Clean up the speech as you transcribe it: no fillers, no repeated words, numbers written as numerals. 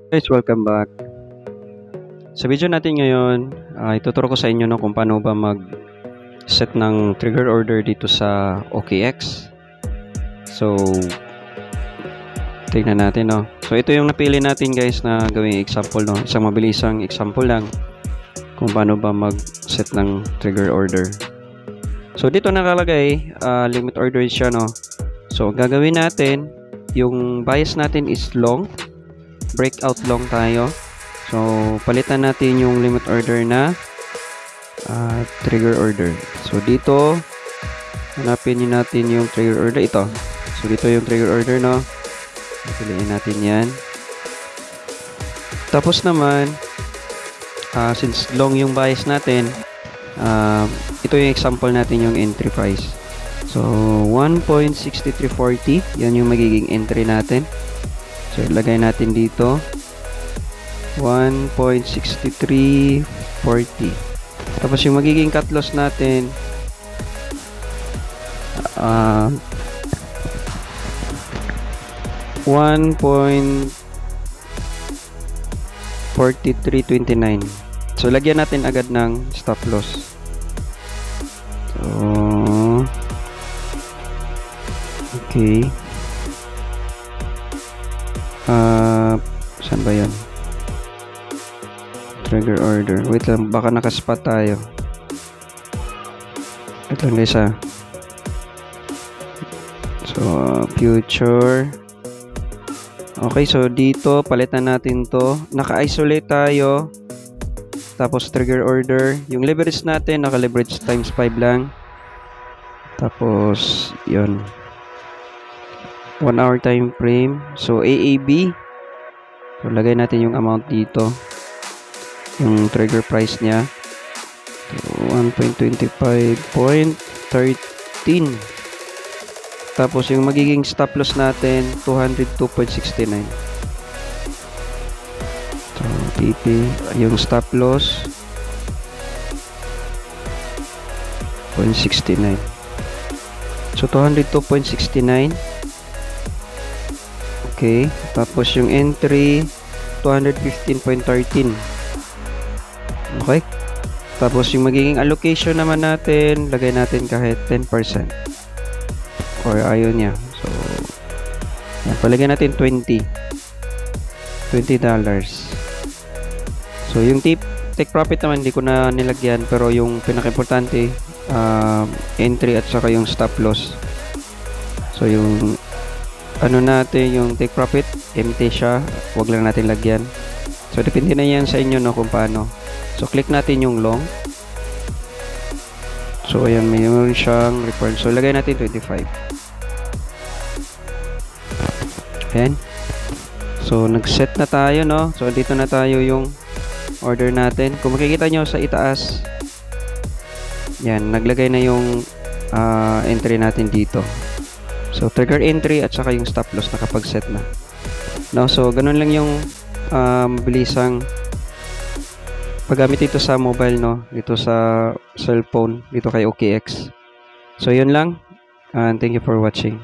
Guys, welcome back. Sa video natin ngayon, ituturo ko sa inyo kung paano ba mag-set ng trigger order dito sa OKX. So, tingnan natin. So, ito yung napili natin guys na gawing example. Isang mabilisang example lang kung paano ba mag-set ng trigger order. So, dito nakalagay, limit order siya. So, gagawin natin, yung bias natin is long. Breakout long tayo. So, palitan natin yung limit order na trigger order. So, dito hanapin natin yung trigger order. Ito. So, dito yung trigger order, piliin natin yan. Tapos naman, since long yung bias natin, ito yung example natin yung entry price. So, 1.6340. Yan yung magiging entry natin. So, ilagay natin dito 1.6340. Tapos yung magiging cut loss natin 1.4329. So, lagyan natin agad ng stop loss. So, okay. Saan ba yan? Trigger order. Wait lang, baka nakaspot tayo. Wait lang guys So, future. Okay, so dito, palitan natin to. Naka-isolate tayo. Tapos, trigger order. Yung leverage natin, naka-leverage times 5 lang. Tapos, yun. 1 hour time frame. So, AAB. So, lagay natin yung amount dito. Yung trigger price niya. So, 1.25.13. Tapos, yung magiging stop loss natin, 202.69. So, PP. Yung stop loss, 0.69. So, 202.69. Okay, tapos yung entry 215.13. Okay, tapos yung magiging allocation naman natin, lagay natin kahit 10% or ayaw niya. So, palagay natin $20. So, yung take profit naman hindi ko na nilagyan, pero yung pinaka-importante entry at saka yung stop loss. So, yung natin, yung take profit, empty siya, wag lang natin lagyan. So, depende na yan sa inyo kung paano. So, click natin yung long. So, ayan, mayroon siyang return. So, lagay natin 25. Ayan. So, nag-set na tayo, So, dito na tayo yung order natin. Kung makikita nyo sa itaas, yan, naglagay na yung entry natin dito. So, trigger entry at saka yung stop loss nakapag-set na. So, ganun lang yung mabilisang paggamit dito sa mobile, dito sa cellphone, dito kay OKX. So, yun lang. And thank you for watching.